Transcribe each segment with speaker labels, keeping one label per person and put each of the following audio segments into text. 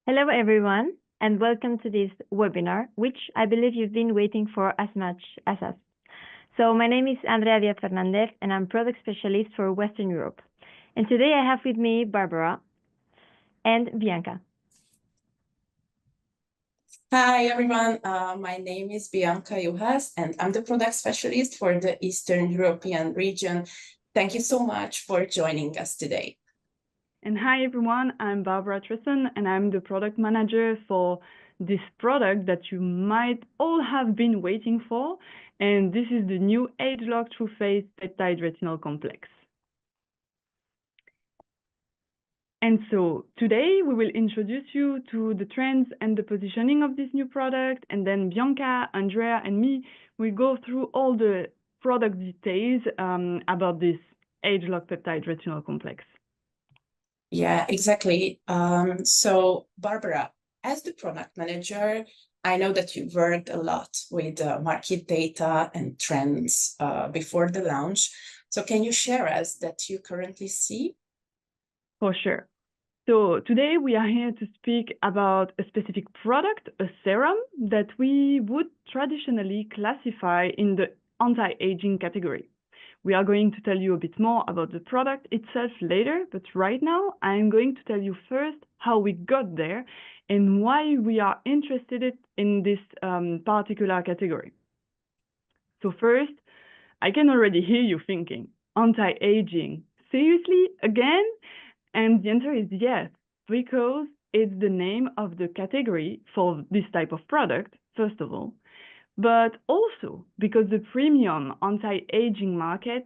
Speaker 1: Hello, everyone, and welcome to this webinar, which I believe you've been waiting for as much as us. So my name is Andrea Diaz Fernandez, and I'm product specialist for Western Europe. And today I have with me Barbara and Bianca.
Speaker 2: Hi, everyone. My name is Bianca Juhas, and I'm the product specialist for the Eastern European region. Thank you so much for joining us today.
Speaker 3: And hi, everyone. I'm Barbara Tristan, and I'm the product manager for this product that you might all have been waiting for. And this is the new ageLOC True Phase Peptide Retinol Complex. And so today we will introduce you to the trends and the positioning of this new product. And then Bianca, Andrea, and me will go through all the product details about this ageLOC Peptide Retinol Complex.
Speaker 2: Yeah, exactly. So Barbara, as the product manager, I know that you worked a lot with market data and trends before the launch. So can you share us that you currently see?
Speaker 3: For sure. So today we are here to speak about a specific product, a serum, that we would traditionally classify in the anti-aging category. We are going to tell you a bit more about the product itself later, but right now I'm going to tell you first how we got there and why we are interested in this particular category. So first, I can already hear you thinking, anti-aging, seriously, again? And the answer is yes, because it's the name of the category for this type of product, first of all, but also because the premium anti-aging market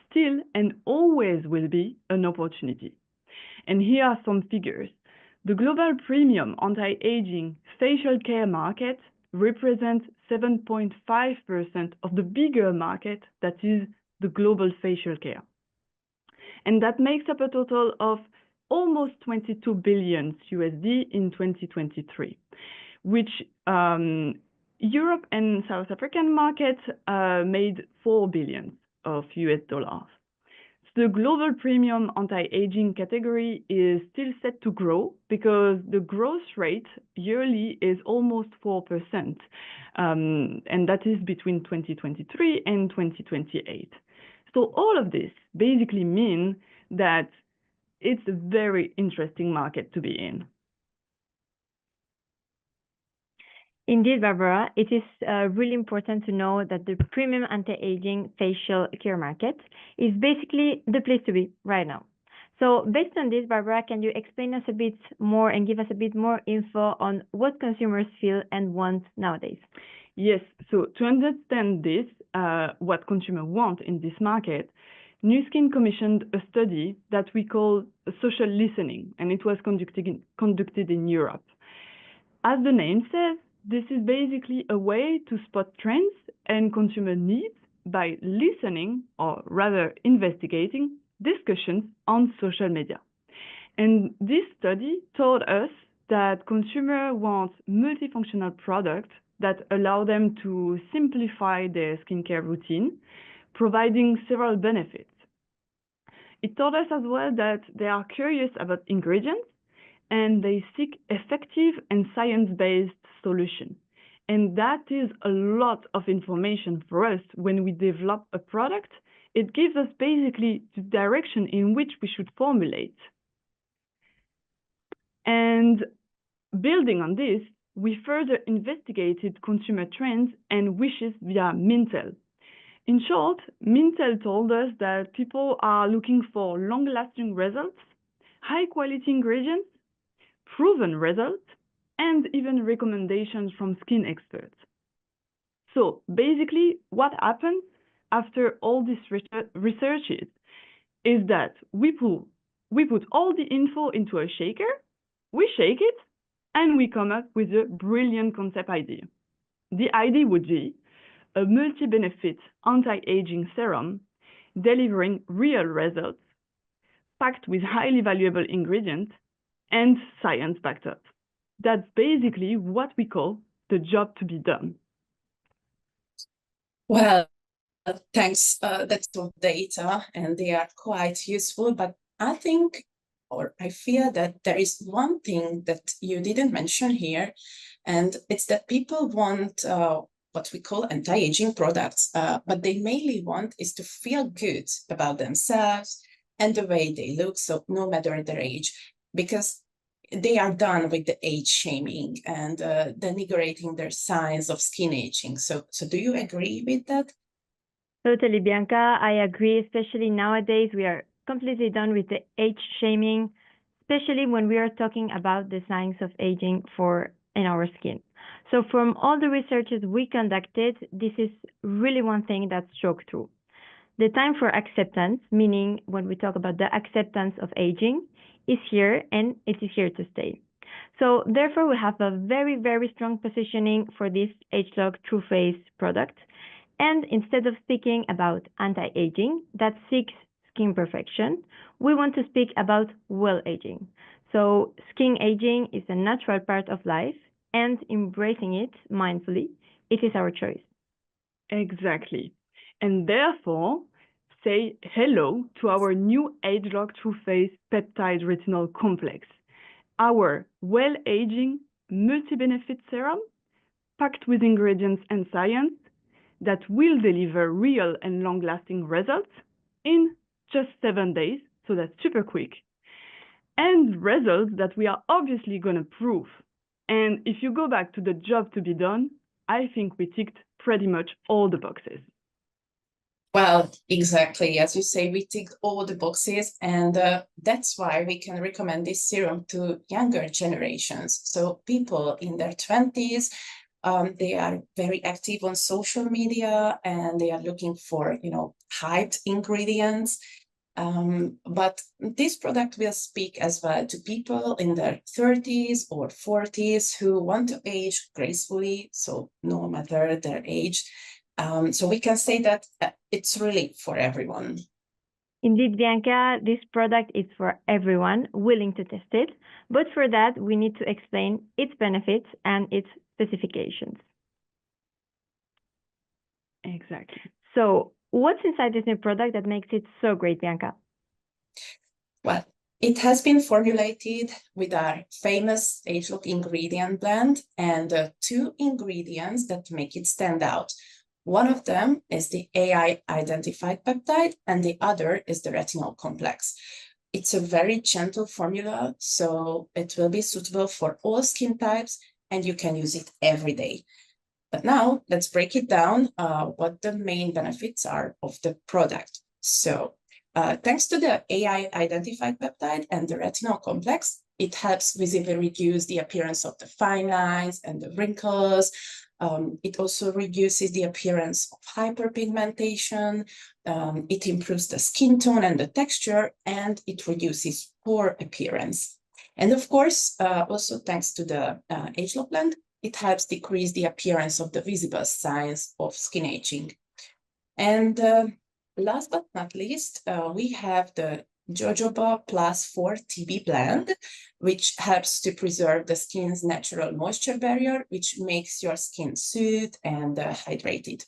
Speaker 3: still and always will be an opportunity. And here are some figures. The global premium anti-aging facial care market represents 7.5% of the bigger market that is the global facial care. And that makes up a total of almost 22 billion USD in 2023, which Europe and South African markets made 4 billion of US dollars. The global premium anti-aging category is still set to grow because the growth rate yearly is almost 4%, and that is between 2023 and 2028. So all of this basically means that it's a very interesting market to be in.
Speaker 1: Indeed, Barbara, it is really important to know that the premium anti-aging facial care market is basically the place to be right now. So based on this, Barbara, can you explain us a bit more and give us a bit more info on what consumers feel and want nowadays?
Speaker 3: Yes, so to understand this, what consumers want in this market, Nu Skin commissioned a study that we call social listening, and it was conducted in Europe. As the name says, this is basically a way to spot trends and consumer needs by listening, or rather investigating, discussions on social media. And this study told us that consumers want multifunctional products that allow them to simplify their skincare routine, providing several benefits. It told us as well that they are curious about ingredients and they seek effective and science-based solutions. And that is a lot of information for us when we develop a product. It gives us basically the direction in which we should formulate. And building on this, we further investigated consumer trends and wishes via Mintel. In short, Mintel told us that people are looking for long-lasting results, high-quality ingredients, proven results, and even recommendations from skin experts. So basically, what happens after all these researches is that we put all the info into a shaker, we shake it, and we come up with a brilliant concept idea. The idea would be a multi-benefit anti-aging serum delivering real results, packed with highly valuable ingredients and science backed up. That's basically what we call the job to be done.
Speaker 2: Well, thanks. That's all data, and they are quite useful. But I think or I feel that there is one thing that you didn't mention here, and it's that people want what we call anti-aging products, but they mainly want is to feel good about themselves and the way they look, so no matter their age, because they are done with the age shaming and denigrating their signs of skin aging. So do you agree with that?
Speaker 1: Totally, Bianca. I agree, especially nowadays, we are completely done with the age shaming, especially when we are talking about the signs of aging in our skin. So from all the researches we conducted, this is really one thing that struck through. The time for acceptance, meaning when we talk about the acceptance of aging, is here and it is here to stay. So therefore, we have a very, very strong positioning for this ageLOC True Face product. And instead of speaking about anti-aging that seeks skin perfection, we want to speak about well-aging. So skin aging is a natural part of life, and embracing it mindfully, it is our choice.
Speaker 3: Exactly. And therefore, say hello to our new ageLOC True Face Peptide Retinol Complex, our well-aging multi-benefit serum packed with ingredients and science that will deliver real and long-lasting results in just 7 days, so that's super quick, and results that we are obviously going to prove. And if you go back to the job to be done, I think we ticked pretty much all the boxes.
Speaker 2: Well, exactly. As you say, we tick all the boxes, and that's why we can recommend this serum to younger generations. So people in their 20s, they are very active on social media and they are looking for, hyped ingredients. But this product will speak as well to people in their 30s or 40s who want to age gracefully, so no matter their age. So we can say that it's really for everyone.
Speaker 1: Indeed, Bianca, this product is for everyone willing to test it, but for that, we need to explain its benefits and its specifications.
Speaker 3: Exactly.
Speaker 1: So what's inside this new product that makes it so great, Bianca?
Speaker 2: Well, it has been formulated with our famous ageLOC ingredient blend and 2 ingredients that make it stand out. One of them is the AI-identified peptide, and the other is the retinol complex. It's a very gentle formula, so it will be suitable for all skin types, and you can use it every day. But now let's break it down, what the main benefits are of the product. So thanks to the AI-identified peptide and the retinol complex, it helps visibly reduce the appearance of the fine lines and the wrinkles. It also reduces the appearance of hyperpigmentation. It improves the skin tone and the texture, and it reduces pore appearance. And of course, also thanks to the ageLOC blend, it helps decrease the appearance of the visible signs of skin aging. And last but not least, we have the jojoba +4 TB blend, which helps to preserve the skin's natural moisture barrier, which makes your skin soothed and hydrated.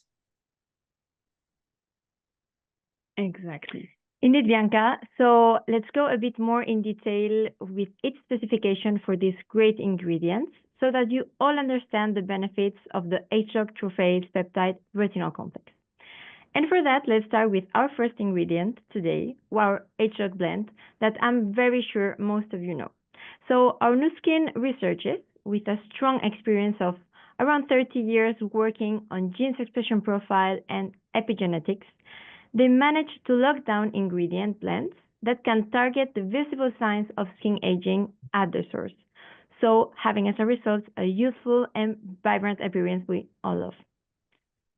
Speaker 3: Exactly.
Speaker 1: Indeed, Bianca. So let's go a bit more in detail with its specification for these great ingredients so that you all understand the benefits of the ageLOC True Face Peptide Retinol Complex. And for that, let's start with our first ingredient today, our ageLOC blend, that I'm very sure most of you know. So our Nu Skin researchers, with a strong experience of around 30 years working on genes expression profile and epigenetics, they managed to lock down ingredient blends that can target the visible signs of skin aging at the source. So having as a result a youthful and vibrant appearance we all love.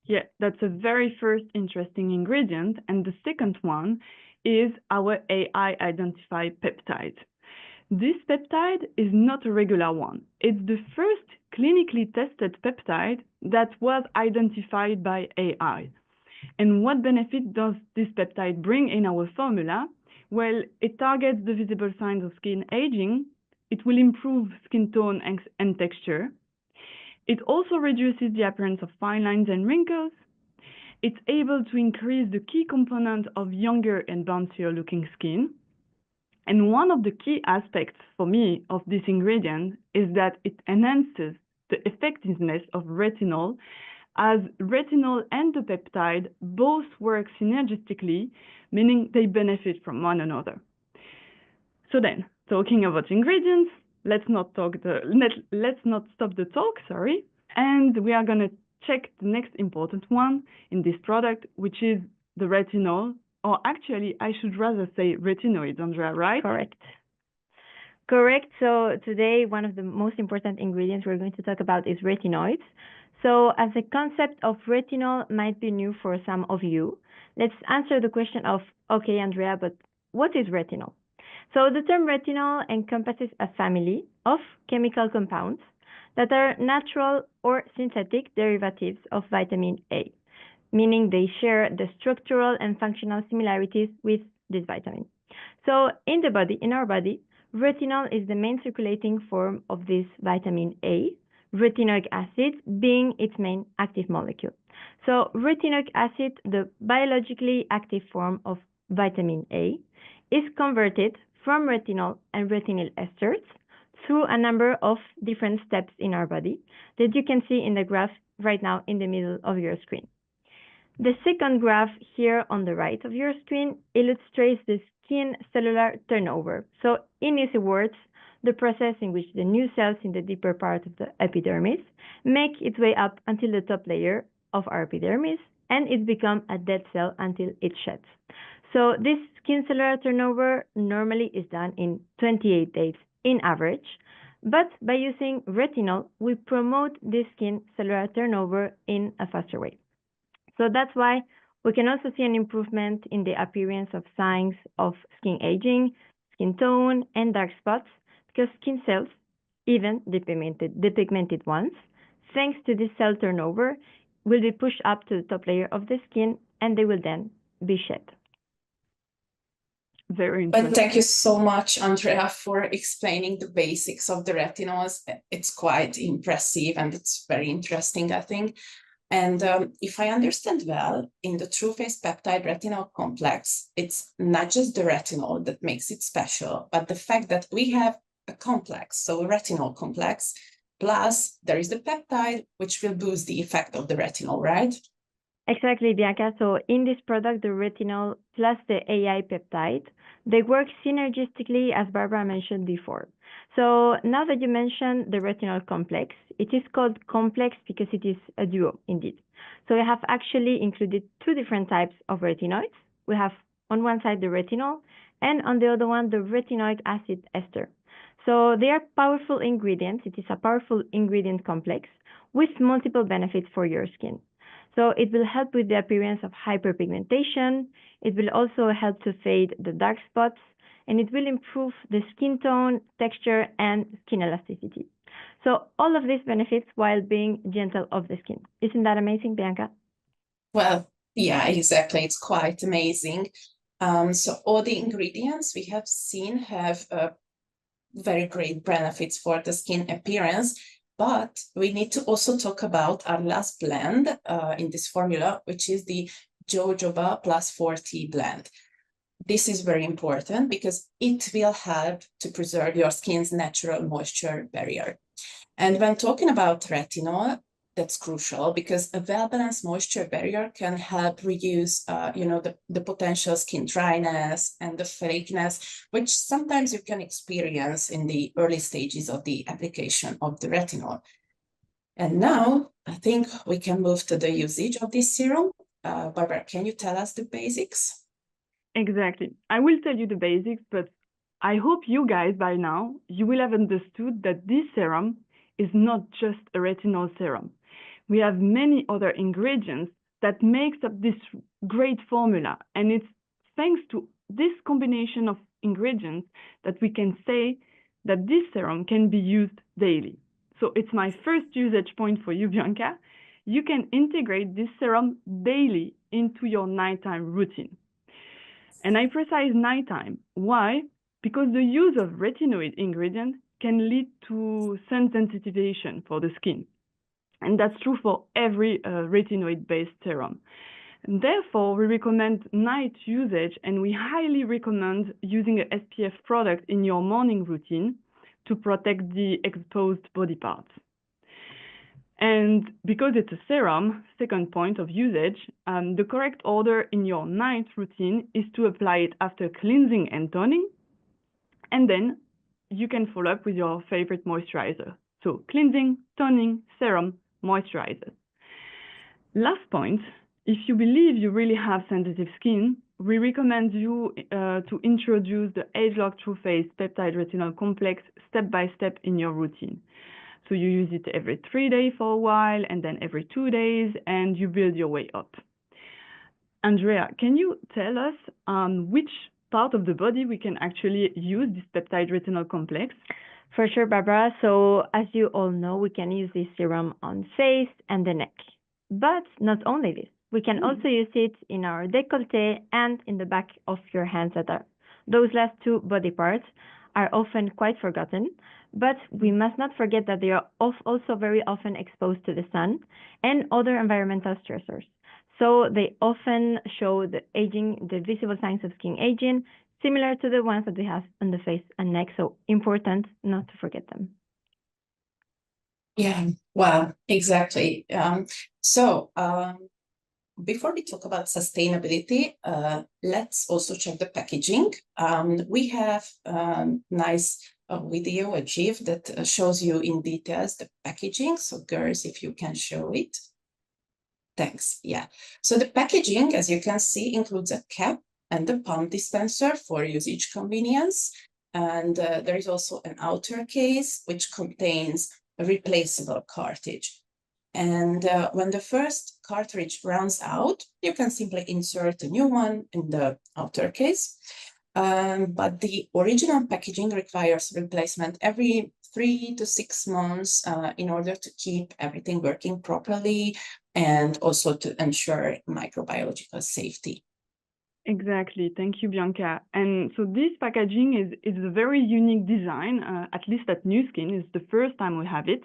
Speaker 3: Yeah, that's a very first interesting ingredient. And the second one is our AI-identified peptide. This peptide is not a regular one. It's the first clinically tested peptide that was identified by AI. And what benefit does this peptide bring in our formula? Well, it targets the visible signs of skin aging. It will improve skin tone and texture. It also reduces the appearance of fine lines and wrinkles. It's able to increase the key component of younger and bouncier looking skin. And one of the key aspects for me of this ingredient is that it enhances the effectiveness of retinol, as retinol and the peptide both work synergistically, meaning they benefit from one another. So then, talking about ingredients, let's not stop the talk, sorry. And we are going to check the next important one in this product, which is the retinol, or actually, I should rather say retinoids, Andrea, right?
Speaker 1: Correct. So today, one of the most important ingredients we're going to talk about is retinoids. So as the concept of retinol might be new for some of you, let's answer the question of, okay, Andrea, but what is retinol? So the term retinol encompasses a family of chemical compounds that are natural or synthetic derivatives of vitamin A, meaning they share the structural and functional similarities with this vitamin. So in our body, retinol is the main circulating form of this vitamin A, retinoic acid being its main active molecule. So retinoic acid, the biologically active form of vitamin A, is converted from retinol and retinyl esters through a number of different steps in our body that you can see in the graph right now in the middle of your screen. The second graph here on the right of your screen illustrates the skin cellular turnover. So in easy words, the process in which the new cells in the deeper part of the epidermis make its way up until the top layer of our epidermis, and it becomes a dead cell until it sheds. So this skin cellular turnover normally is done in 28 days in average, but by using retinol, we promote this skin cellular turnover in a faster way. So that's why we can also see an improvement in the appearance of signs of skin aging, skin tone, and dark spots, because skin cells, even depigmented ones, thanks to this cell turnover, will be pushed up to the top layer of the skin, and they will then be shed.
Speaker 3: Very interesting.
Speaker 2: But thank you so much, Andrea, for explaining the basics of the retinols. It's quite impressive and it's very interesting, I think. And if I understand well, in the true-phase peptide retinol complex, it's not just the retinol that makes it special, but the fact that we have a complex, so a retinol complex, plus there is the peptide, which will boost the effect of the retinol, right?
Speaker 1: Exactly, Bianca. So in this product, the retinol plus the AI peptide, they work synergistically, as Barbara mentioned before. So now that you mentioned the retinol complex, it is called complex because it is a duo indeed. So we have actually included two different types of retinoids. We have on one side the retinol and on the other one the retinoic acid ester. So they are powerful ingredients. It is a powerful ingredient complex with multiple benefits for your skin. So it will help with the appearance of hyperpigmentation. It will also help to fade the dark spots, and it will improve the skin tone, texture, and skin elasticity. So all of these benefits while being gentle of the skin. Isn't that amazing, Bianca?
Speaker 2: Well, yeah, exactly. It's quite amazing. So all the ingredients we have seen have very great benefits for the skin appearance. But we need to also talk about our last blend in this formula, which is the jojoba plus 4T blend. This is very important because it will help to preserve your skin's natural moisture barrier. And when talking about retinol, that's crucial because a well-balanced moisture barrier can help reduce, the potential skin dryness and the flakiness, which sometimes you can experience in the early stages of the application of the retinol. And now I think we can move to the usage of this serum. Barbara, can you tell us the basics?
Speaker 3: Exactly. I will tell you the basics, but I hope you guys by now, you will have understood that this serum is not just a retinol serum. We have many other ingredients that makes up this great formula. And it's thanks to this combination of ingredients that we can say that this serum can be used daily. So it's my first usage point for you, Bianca. You can integrate this serum daily into your nighttime routine. And I precise nighttime. Why? Because the use of retinoid ingredient can lead to sun sensitization for the skin. And that's true for every retinoid-based serum. Therefore, we recommend night usage, and we highly recommend using a SPF product in your morning routine to protect the exposed body parts. And because it's a serum, second point of usage, the correct order in your night routine is to apply it after cleansing and toning, and then you can follow up with your favorite moisturizer. So cleansing, toning, serum, moisturizer. Last point, if you believe you really have sensitive skin, we recommend you to introduce the ageLOC True Face Peptide Retinol Complex step by step in your routine. So you use it every 3 days for a while, and then every 2 days, and you build your way up. Andrea, can you tell us which part of the body we can actually use this peptide retinol complex?
Speaker 1: For sure, Barbara. So as you all know, we can use this serum on face and the neck. But not only this, we can also use it in our décolleté and in the back of your hands. Those last two body parts are often quite forgotten, but we must not forget that they are also very often exposed to the sun and other environmental stressors. So they often show the visible signs of skin aging, similar to the ones that we have on the face and neck. So important not to forget them.
Speaker 2: Yeah, well, exactly. Before we talk about sustainability, let's also check the packaging. We have a nice video, a GIF that shows you in details the packaging. So girls, if you can show it. Thanks. Yeah. So the packaging, as you can see, includes a cap and a pump dispenser for usage convenience. And there is also an outer case, which contains a replaceable cartridge. And when the first cartridge runs out, you can simply insert a new one in the outer case. But the original packaging requires replacement every 3 to 6 months in order to keep everything working properly and also to ensure microbiological safety.
Speaker 3: Exactly. Thank you, Bianca. And so this packaging is a very unique design, at least at Nu Skin. It's the first time we have it.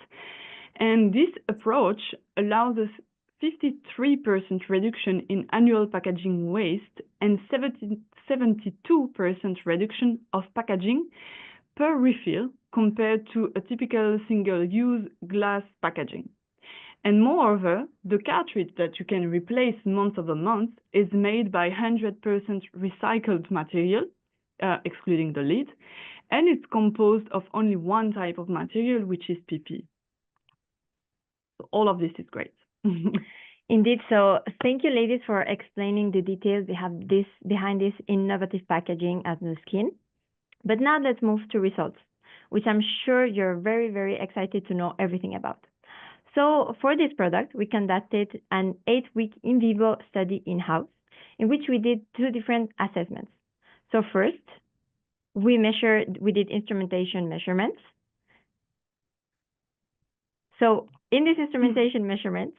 Speaker 3: And this approach allows us 53% reduction in annual packaging waste and 72% reduction of packaging per refill compared to a typical single-use glass packaging. And moreover, the cartridge that you can replace month-over-month is made by 100% recycled material, excluding the lid, and it's composed of only one type of material, which is PP. So all of this is great.
Speaker 1: Indeed. So thank you, ladies, for explaining the details behind this innovative packaging at Nu Skin. But now let's move to results, which I'm sure you're very, very excited to know everything about. So for this product, we conducted an 8-week in vivo study in-house in which we did 2 different assessments. So first, we did instrumentation measurements. So in these instrumentation measurements,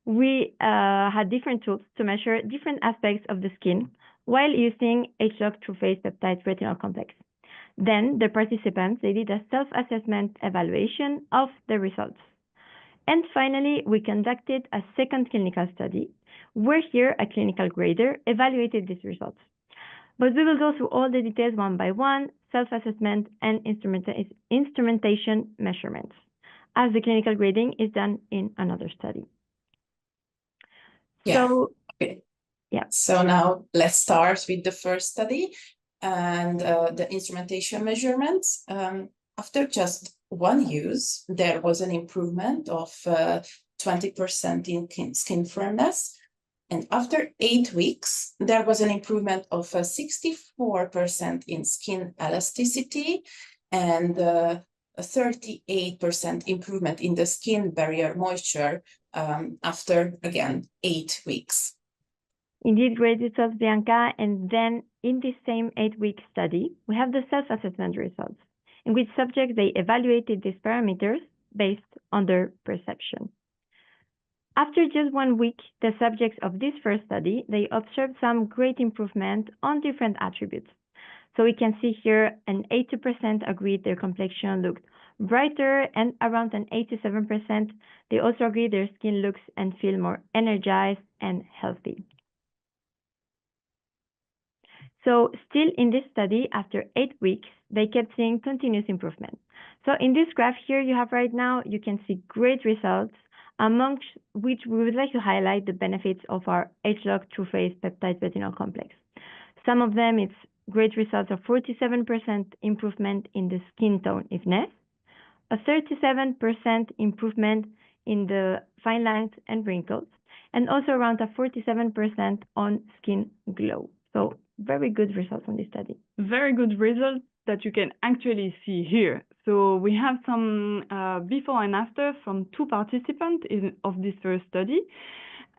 Speaker 1: we had different tools to measure different aspects of the skin while using ageLOC True Face Peptide Retinol Complex. Then the participants, they did a self-assessment evaluation of the results. And finally, we conducted a second clinical study where here a clinical grader evaluated these results. But we will go through all the details one by one, self-assessment and instrumentation measurements, as the clinical grading is done in another study.
Speaker 2: Yeah.
Speaker 1: So,
Speaker 2: okay.
Speaker 1: Yeah.
Speaker 2: So now let's start with the first study and the instrumentation measurements. After just one use, there was an improvement of 20% in skin firmness. And after 8 weeks, there was an improvement of 64% in skin elasticity and a 38% improvement in the skin barrier moisture after, again, 8 weeks.
Speaker 1: Indeed, great results, Bianca. And then in this same 8-week study, we have the self-assessment results, in which subjects, they evaluated these parameters based on their perception. After just 1 week, the subjects of this first study, they observed some great improvement on different attributes. So we can see here an 80% agreed their complexion looked brighter, and around an 87%, they also agree their skin looks and feel more energized and healthy. So still in this study, after 8 weeks, they kept seeing continuous improvement. So in this graph here you have right now, you can see great results, amongst which we would like to highlight the benefits of our ageLOC True-Phase Peptide Retinol Complex. Some of them, it's great results of 47% improvement in the skin tone evenness, a 37% improvement in the fine lines and wrinkles, and also around a 47% on skin glow. So very good results on this study.
Speaker 3: Very good results that you can actually see here. So we have some before and after from 2 participants of this first study.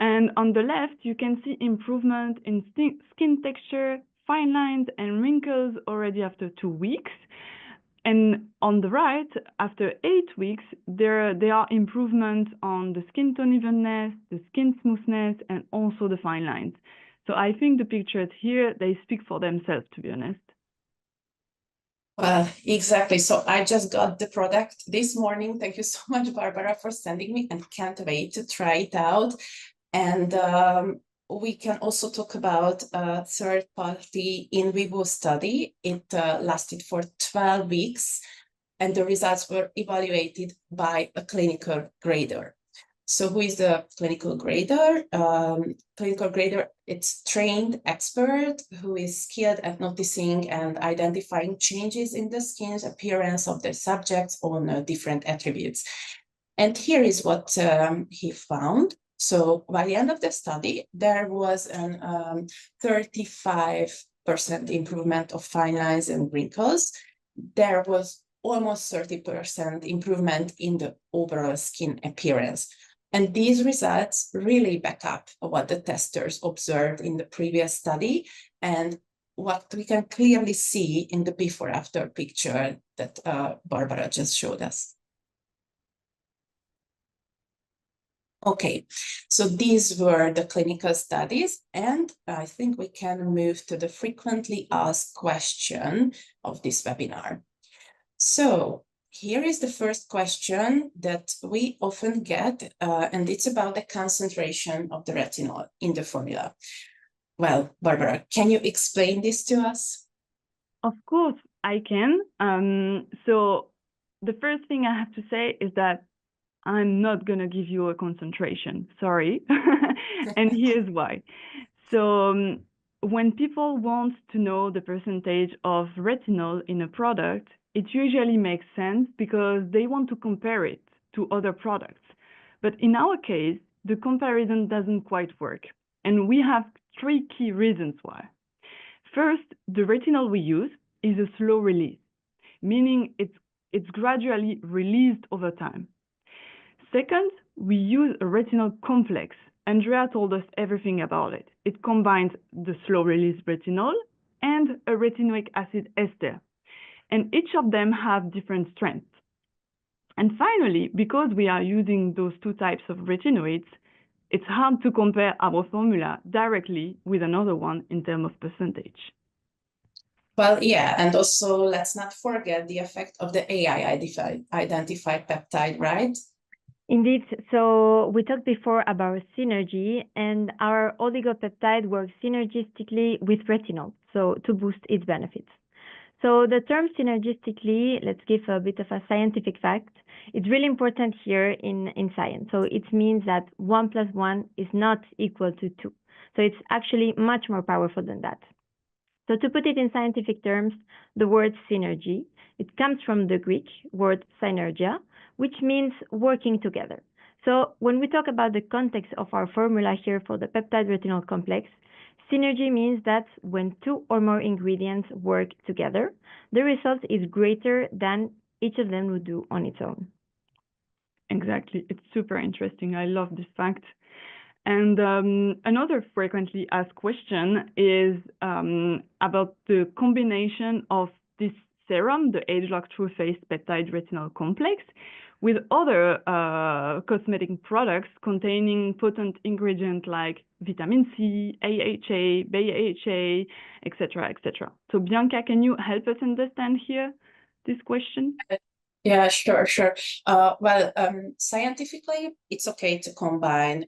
Speaker 3: And on the left, you can see improvement in skin texture, fine lines, and wrinkles already after 2 weeks. And on the right, after 8 weeks, there are improvements on the skin tone evenness, the skin smoothness, and also the fine lines. So I think the pictures here, they speak for themselves, to be honest.
Speaker 2: Well, exactly. So I just got the product this morning. Thank you so much, Barbara, for sending me, and can't wait to try it out. And we can also talk about a third-party in vivo study. It lasted for 12 weeks, and the results were evaluated by a clinical grader. So who is the clinical grader? Clinical grader, it's trained expert who is skilled at noticing and identifying changes in the skin's appearance of the subjects on different attributes. And here is what he found. So by the end of the study, there was a 35% improvement of fine lines and wrinkles. There was almost 30% improvement in the overall skin appearance. And these results really back up what the testers observed in the previous study and what we can clearly see in the before-after picture that Barbara just showed us. Okay, so these were the clinical studies, and I think we can move to the frequently asked question of this webinar. So here is the first question that we often get, and it's about the concentration of the retinol in the formula. Well, Barbara, can you explain this to us?
Speaker 3: Of course, I can. So the first thing I have to say is that I'm not going to give you a concentration, sorry. And here's why. So when people want to know the percentage of retinol in a product, it usually makes sense because they want to compare it to other products. But in our case, the comparison doesn't quite work. And we have 3 key reasons why. First, the retinol we use is a slow release, meaning it's gradually released over time. Second, we use a retinol complex. Andrea told us everything about it. It combines the slow-release retinol and a retinoic acid ester, and each of them have different strengths. And finally, because we are using those 2 types of retinoids, it's hard to compare our formula directly with another one in terms of percentage.
Speaker 2: Well, yeah, and also let's not forget the effect of the AI-identified peptide, right?
Speaker 1: Indeed. So we talked before about synergy, and our oligopeptide works synergistically with retinol, so to boost its benefits. So the term synergistically, let's give a bit of a scientific fact. It's really important here in science. So it means that 1 + 1 is not equal to 2. So it's actually much more powerful than that. So to put it in scientific terms, the word synergy, it comes from the Greek word synergia, which means working together. So when we talk about the context of our formula here for the peptide retinol complex, synergy means that when 2 or more ingredients work together, the result is greater than each of them would do on its own.
Speaker 3: Exactly. It's super interesting. I love this fact. And another frequently asked question is about the combination of this serum, the ageLOC True-Phase Peptide Retinol Complex, with other cosmetic products containing potent ingredients like vitamin C, AHA, BHA, etc., etc. So Bianca, can you help us understand here this question?
Speaker 2: Yeah, sure. Scientifically, it's okay to combine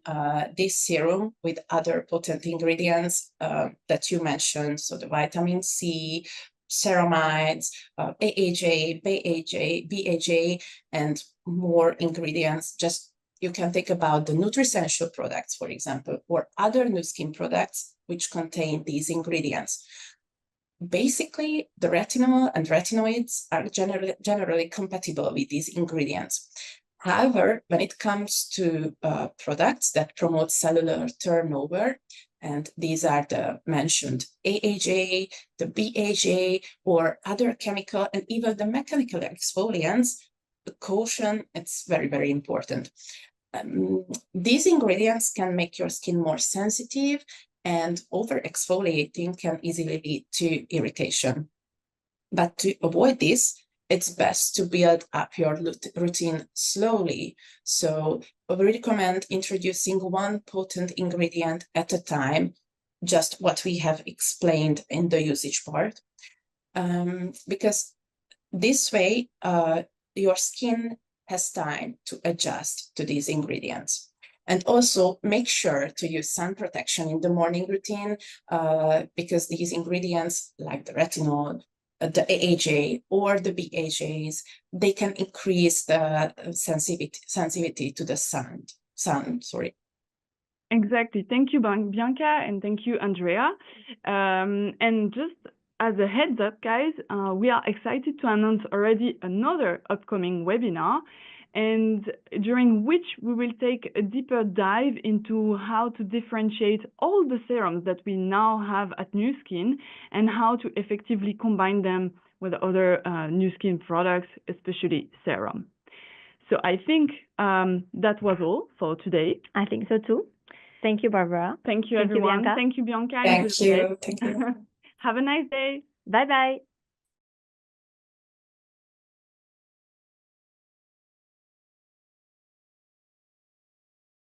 Speaker 2: this serum with other potent ingredients that you mentioned. So the vitamin C, ceramides, AHA, BHA, and more ingredients. Just you can think about the NutriSential products, for example, or other new skin products which contain these ingredients. Basically, the retinol and retinoids are generally compatible with these ingredients. However, when it comes to products that promote cellular turnover, and these are the mentioned AHA, the BHA, or other chemical and even the mechanical exfoliants, the caution, it's very, very important. These ingredients can make your skin more sensitive, and over-exfoliating can easily lead to irritation. But to avoid this, it's best to build up your routine slowly. So we recommend introducing one potent ingredient at a time, just what we have explained in the usage part. Because this way, your skin has time to adjust to these ingredients. And also make sure to use sun protection in the morning routine because these ingredients like the retinol, the AHA or the BHAs, they can increase the sensitivity to the sun.
Speaker 3: Exactly. Thank you, Bianca, and thank you, Andrea. And just as a heads up, guys, we are excited to announce already another upcoming webinar, and during which we will take a deeper dive into how to differentiate all the serums that we now have at Nu Skin and how to effectively combine them with other Nu Skin products, especially serum. So I think that was all for today.
Speaker 1: I think so too. Thank you, Barbara.
Speaker 3: Thank you, everyone. Thank you, Bianca.
Speaker 2: Thank you.
Speaker 3: Have a nice day.
Speaker 1: Bye-bye.